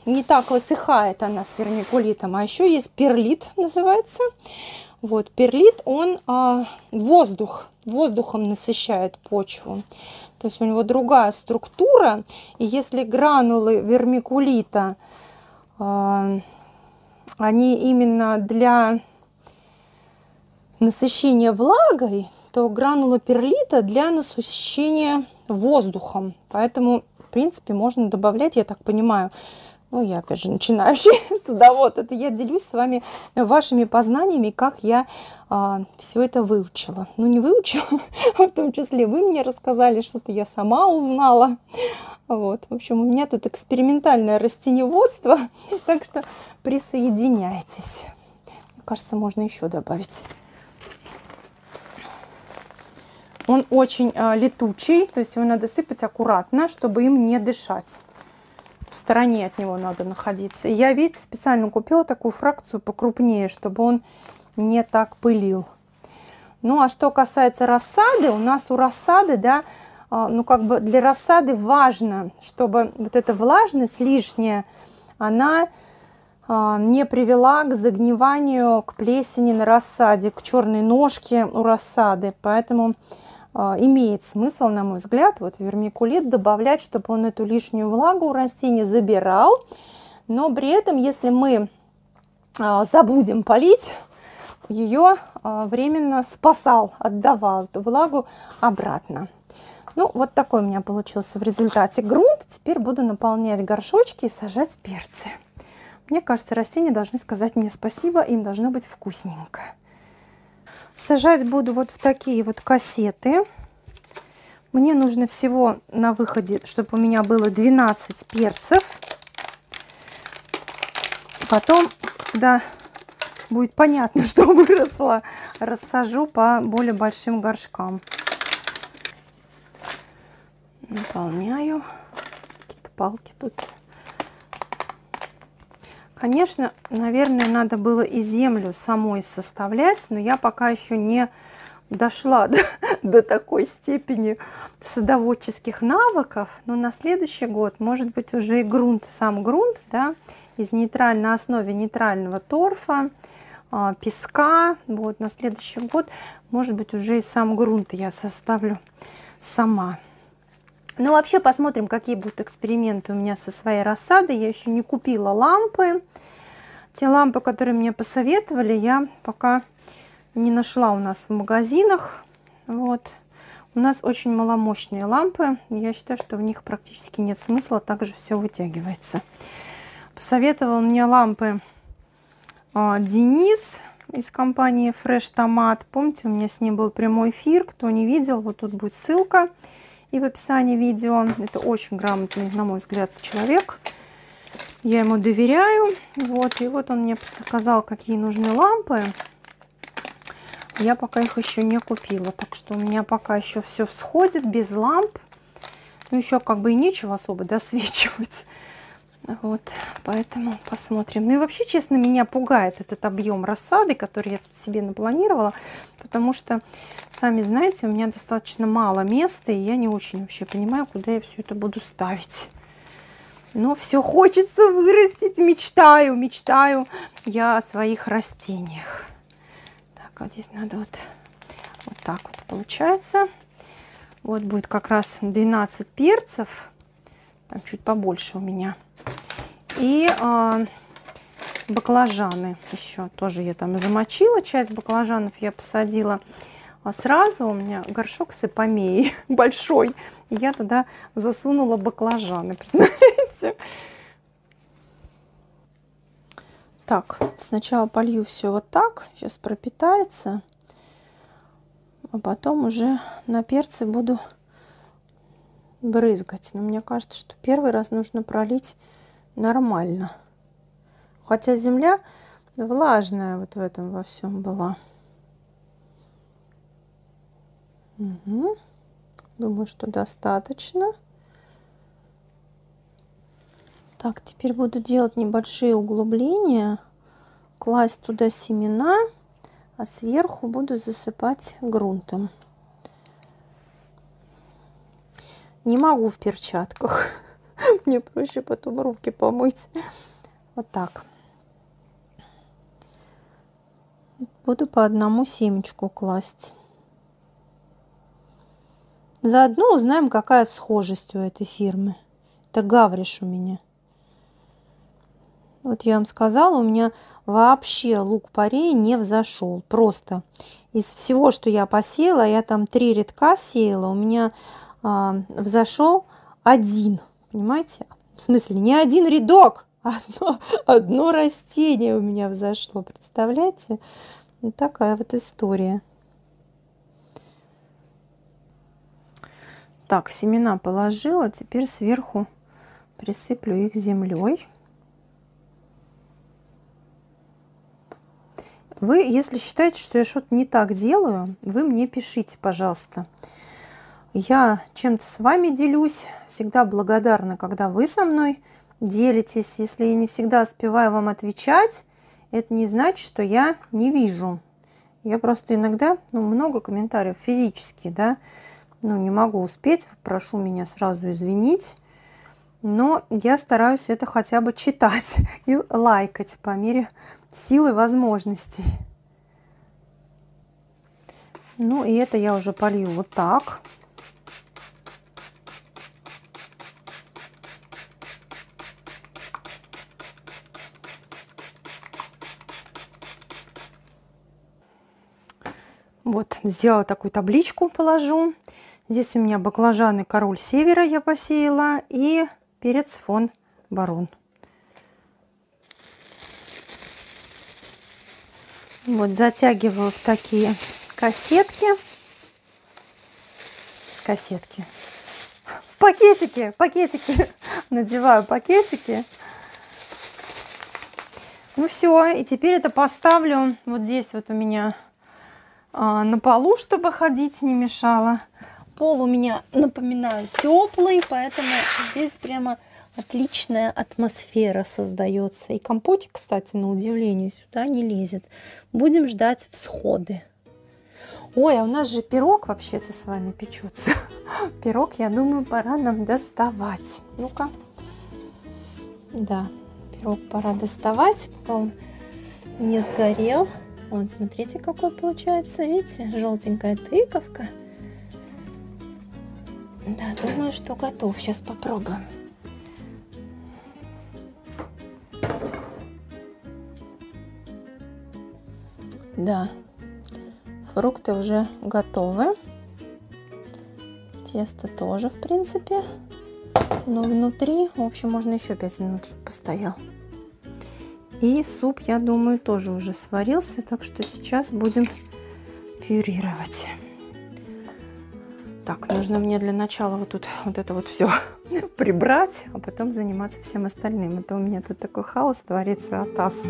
не так высыхает она с вермикулитом. А еще есть перлит, называется. Вот, перлит, он воздухом насыщает почву. То есть у него другая структура. И если гранулы вермикулита, они именно для насыщения влагой, то гранулы перлита для насыщения воздухом. Поэтому, в принципе, можно добавлять, я так понимаю, ну, я, опять же, начинающий садовод. Это я делюсь с вами вашими познаниями, как я все это выучила. Ну, не выучила, в том числе вы мне рассказали, что-то я сама узнала. Вот, в общем, у меня тут экспериментальное растениеводство, так что присоединяйтесь. Мне кажется, можно еще добавить. Он очень летучий, то есть его надо сыпать аккуратно, чтобы им не дышать. В стороне от него надо находиться. И я, видите, специально купила такую фракцию покрупнее, чтобы он не так пылил. Ну, а что касается рассады, у нас у рассады, да, ну, как бы для рассады важно, чтобы вот эта влажность лишняя, она не привела к загниванию, к плесени на рассаде, к черной ножке у рассады. Поэтому имеет смысл, на мой взгляд, вот вермикулит добавлять, чтобы он эту лишнюю влагу у растений забирал. Но при этом, если мы забудем полить, ее временно спасал, отдавал эту влагу обратно. Ну, вот такой у меня получился в результате грунт. Теперь буду наполнять горшочки и сажать перцы. Мне кажется, растения должны сказать мне спасибо, им должно быть вкусненько. Сажать буду вот в такие вот кассеты. Мне нужно всего на выходе, чтобы у меня было 12 перцев. Потом, когда будет понятно, что выросло, рассажу по более большим горшкам. Наполняю. Какие-то палки тут. Конечно, наверное, надо было и землю самой составлять, но я пока еще не дошла до такой степени садоводческих навыков. Но на следующий год, может быть, уже и грунт, сам грунт, да, на основе нейтрального торфа, песка. Вот, на следующий год, может быть, уже и сам грунт я составлю сама. Ну, вообще, посмотрим, какие будут эксперименты у меня со своей рассадой. Я еще не купила лампы. Те лампы, которые мне посоветовали, я пока не нашла у нас в магазинах. Вот. У нас очень маломощные лампы. Я считаю, что в них практически нет смысла. Также все вытягивается. Посоветовал мне лампы Денис из компании Fresh Tomat. Помните, у меня с ним был прямой эфир. Кто не видел, вот тут будет ссылка. И в описании видео. Это очень грамотный, на мой взгляд, человек. Я ему доверяю. Вот. И вот он мне показал, какие нужны лампы. Я пока их еще не купила. Так что у меня пока еще все всходит без ламп. Ну, еще как бы и нечего особо досвечивать. Вот. Поэтому посмотрим. Ну и вообще, честно, меня пугает этот объем рассады, который я тут себе напланировала. Потому что, сами знаете, у меня достаточно мало места. И я не очень вообще понимаю, куда я все это буду ставить. Но все хочется вырастить. Мечтаю я о своих растениях. Так, вот здесь надо вот так вот получается. Вот будет как раз 12 перцев. Там чуть побольше у меня. И баклажаны еще тоже я там замочила. Часть баклажанов я посадила сразу. У меня горшок с ипомеей большой. И я туда засунула баклажаны. Представляете? Так, сначала полью все вот так. Сейчас пропитается. А потом уже на перцы буду брызгать. Но мне кажется, что первый раз нужно пролить нормально. Хотя земля влажная вот в этом во всем была. Угу. Думаю, что достаточно. Так, теперь буду делать небольшие углубления класть туда семена, а сверху буду засыпать грунтом. Не могу в перчатках. Мне проще потом руки помыть. Вот так. Буду по одному семечку класть. Заодно узнаем, какая схожесть у этой фирмы. Это Гавриш у меня. Вот я вам сказала, у меня вообще лук-порей не взошел. Просто из всего, что я посеяла, я там 3 рядка сеяла, у меня взошел один. Понимаете? В смысле, не один рядок, а одно растение у меня взошло. Представляете? Вот такая вот история. Так, семена положила, теперь сверху присыплю их землей. Вы, если считаете, что я что-то не так делаю, вы мне пишите, пожалуйста. Я чем-то с вами делюсь, всегда благодарна, когда вы со мной делитесь. Если я не всегда успеваю вам отвечать, это не значит, что я не вижу. Я просто иногда, много комментариев физически, да, не могу успеть, прошу меня сразу извинить. Но я стараюсь это хотя бы читать и лайкать по мере сил и возможностей. Ну и это я уже полью вот так. Вот, сделала такую табличку, положу. Здесь у меня баклажаны король севера я посеяла и перец фон барон. Вот, затягиваю в такие кассетки. В пакетики. Надеваю пакетики. Ну все, и теперь это поставлю вот здесь вот у меня на полу, чтобы ходить не мешало. Пол у меня, напоминаю, теплый, поэтому здесь прямо отличная атмосфера создается. И компотик, кстати, на удивление, сюда не лезет. Будем ждать всходы. Ой, а у нас же пирог вообще-то с вами печется. Пирог, я думаю, пора нам доставать. Ну-ка. Да, пирог пора доставать, пока он не сгорел. Вот, смотрите, какой получается, видите, желтенькая тыковка. Да, думаю, что готов. Сейчас попробуем. Да, фрукты уже готовы. Тесто тоже, в принципе. Но внутри, в общем, можно еще 5 минут, чтобы постоял. И суп, я думаю, тоже уже сварился, так что сейчас будем пюрировать. Так, нужно мне для начала вот тут вот это вот все прибрать, а потом заниматься всем остальным. Это у меня тут такой хаос творится, атас.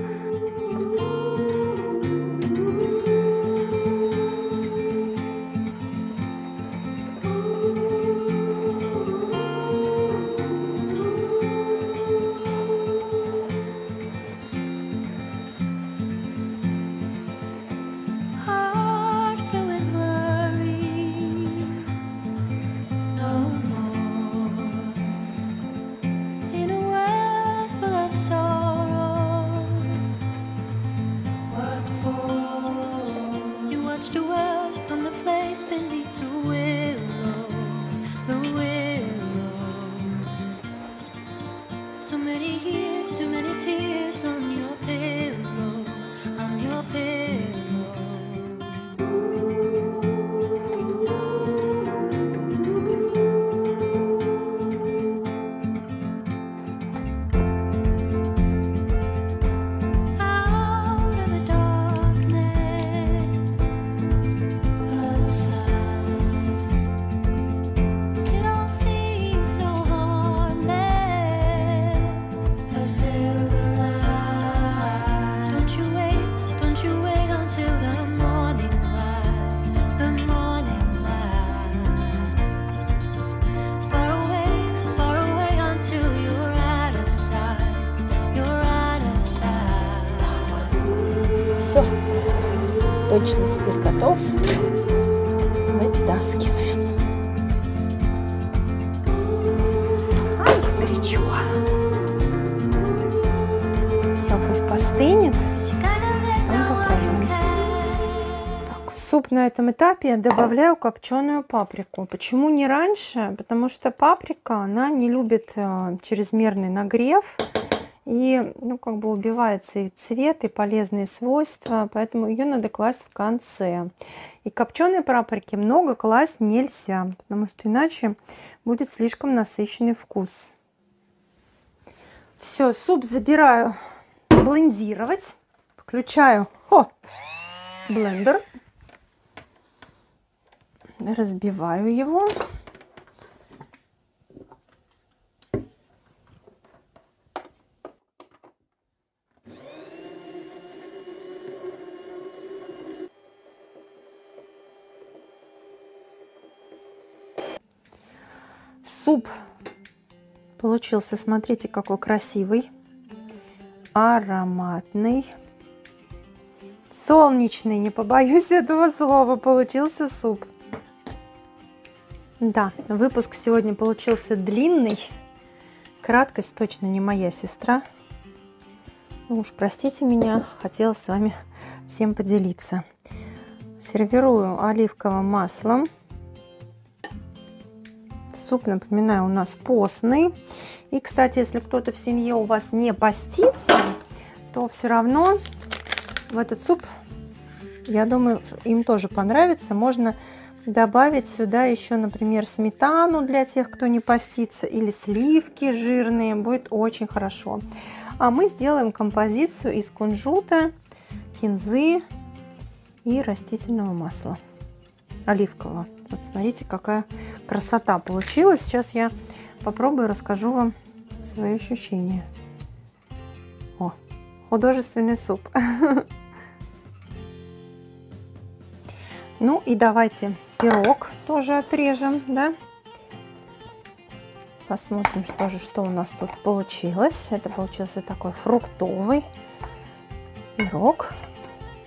точно теперь готов. Вытаскиваем. Ай, горячо. Все, пусть постынет. Потом попробуем. Так, в суп на этом этапе я добавляю копченую паприку. Почему не раньше? Потому что паприка, она не любит чрезмерный нагрев. И, ну, как бы убивается и цвет, и полезные свойства, поэтому ее надо класть в конце. И копченой паприки много класть нельзя, потому что иначе будет слишком насыщенный вкус. Все, суп забираю блендировать. Включаю блендер. Разбиваю его. Суп получился, смотрите, какой красивый, ароматный, солнечный, не побоюсь этого слова, получился суп. Да, выпуск сегодня получился длинный, краткость точно не моя сестра. Ну уж простите меня, хотела с вами всем поделиться. Сервирую оливковым маслом. Суп, напоминаю, у нас постный. И, кстати, если кто-то в семье у вас не постится, то все равно в этот суп, я думаю, им тоже понравится. Можно добавить сюда еще, например, сметану для тех, кто не постится, или сливки жирные. Будет очень хорошо. А мы сделаем композицию из кунжута, кинзы и растительного масла оливкового. Вот смотрите, какая красота получилась. Сейчас я попробую, расскажу вам свои ощущения. О, художественный суп. Ну и давайте пирог тоже отрежем, да? Посмотрим, что у нас тут получилось. Это получился такой фруктовый пирог.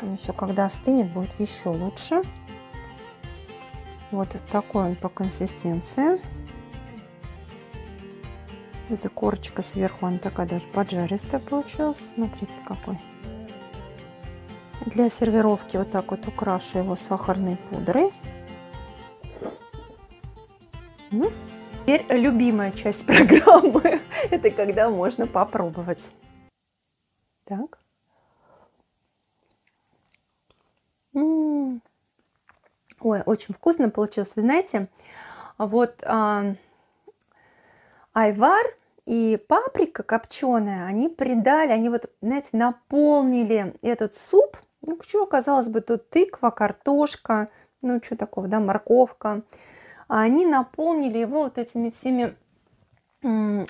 Он еще когда остынет, будет еще лучше. Вот такой он по консистенции. Эта корочка сверху, она такая даже поджаристая получилась. Смотрите, какой. Для сервировки вот так вот украшу его сахарной пудрой. Теперь любимая часть программы. Это когда можно попробовать. Так. Ой, очень вкусно получилось. Вы знаете, вот айвар и паприка копченая, они придали, они вот, знаете, наполнили этот суп. Ну, что, казалось бы, тут тыква, картошка, ну, что такого, да, морковка. А они наполнили его вот этими всеми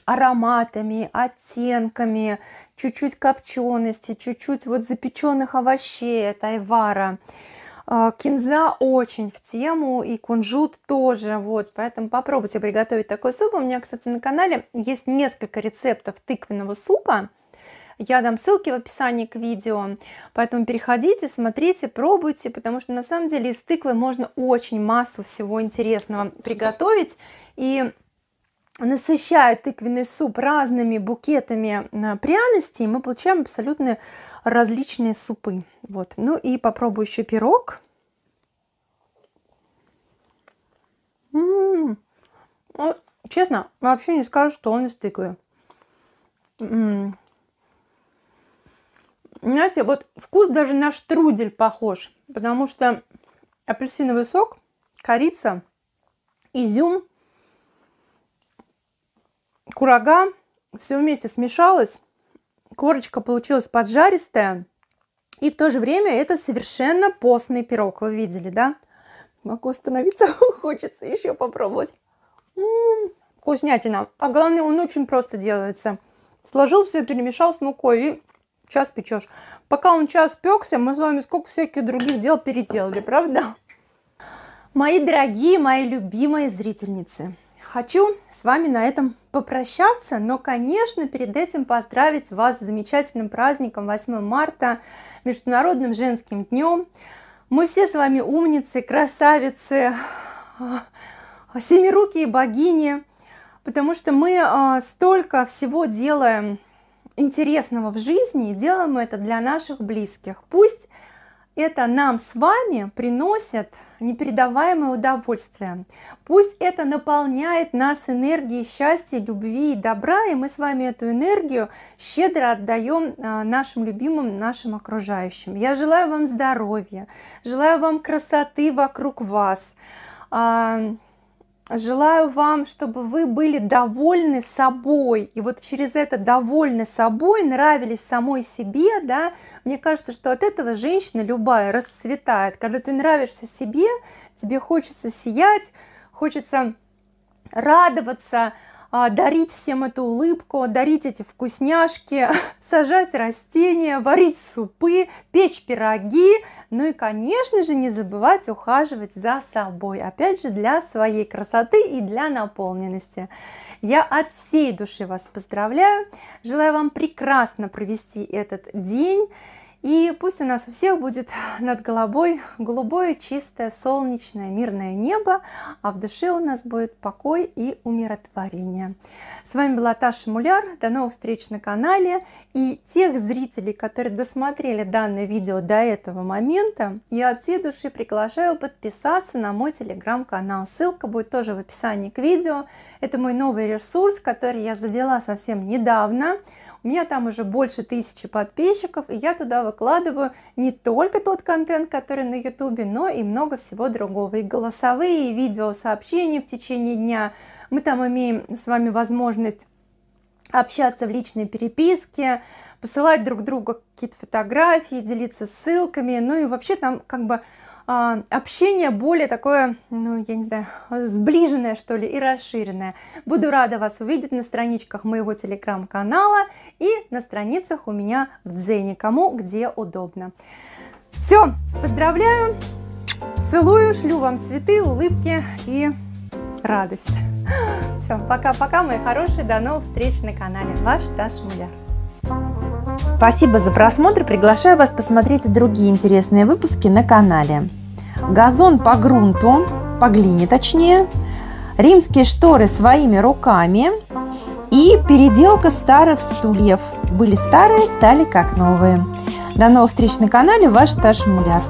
ароматами, оттенками, чуть-чуть копчености, чуть-чуть вот запеченных овощей от айвара. Кинза очень в тему, и кунжут тоже, вот, поэтому попробуйте приготовить такой суп. У меня, кстати, на канале есть несколько рецептов тыквенного супа. Я дам ссылки в описании к видео, поэтому переходите, смотрите, пробуйте, потому что на самом деле из тыквы можно очень массу всего интересного приготовить. И насыщая тыквенный суп разными букетами пряностей, мы получаем абсолютно различные супы. Вот. Ну и попробую еще пирог. Ну, честно, вообще не скажу, что он из тыквы. Знаете, вот вкус даже на штрудель похож, потому что апельсиновый сок, корица, изюм, курага, все вместе смешалось, корочка получилась поджаристая, и в то же время это совершенно постный пирог, вы видели, да? Могу остановиться, хочется еще попробовать. Вкуснятина, а главное, он очень просто делается. Сложил все, перемешал с мукой и час печешь. Пока он час пекся, мы с вами сколько всяких других дел переделали, правда? Мои дорогие, мои любимые зрительницы, хочу с вами на этом попрощаться, но, конечно, перед этим поздравить вас с замечательным праздником 8 марта, Международным женским днем. Мы все с вами умницы, красавицы, семирукие богини, потому что мы столько всего делаем интересного в жизни, и делаем это для наших близких. Пусть это нам с вами приносит непередаваемое удовольствие. Пусть это наполняет нас энергией счастья, любви и добра, и мы с вами эту энергию щедро отдаем нашим любимым, нашим окружающим. Я желаю вам здоровья, желаю вам красоты вокруг вас. Желаю вам, чтобы вы были довольны собой, и вот через это довольны собой, нравились самой себе, да, мне кажется, что от этого женщина любая расцветает. Когда ты нравишься себе, тебе хочется сиять, хочется радоваться, дарить всем эту улыбку, дарить эти вкусняшки, сажать растения, варить супы, печь пироги, ну и, конечно же, не забывать ухаживать за собой, опять же, для своей красоты и для наполненности. Я от всей души вас поздравляю, желаю вам прекрасно провести этот день. И пусть у нас у всех будет над головой голубое, чистое, солнечное, мирное небо, а в душе у нас будет покой и умиротворение. С вами была Таша Муляр. До новых встреч на канале. И тех зрителей, которые досмотрели данное видео до этого момента, я от всей души приглашаю подписаться на мой телеграм-канал. Ссылка будет тоже в описании к видео. Это мой новый ресурс, который я завела совсем недавно. У меня там уже больше 1000 подписчиков, и я туда выкладываю не только тот контент, который на ютубе, но и много всего другого. И голосовые, и видеосообщения в течение дня. Мы там имеем с вами возможность общаться в личной переписке, посылать друг другу какие-то фотографии, делиться ссылками. Ну и вообще там как бы общение более такое, ну, я не знаю, сближенное, что ли, и расширенное. Буду рада вас увидеть на страничках моего телеграм-канала и на страницах у меня в Дзене, кому где удобно. Все, поздравляю, целую, шлю вам цветы, улыбки и радость. Все, пока-пока, мои хорошие, до новых встреч на канале. Ваш Таша Муляр. Спасибо за просмотр. Приглашаю вас посмотреть и другие интересные выпуски на канале. Газон по грунту, по глине точнее, римские шторы своими руками и переделка старых стульев. Были старые, стали как новые. До новых встреч на канале. Ваш Таша Муляр.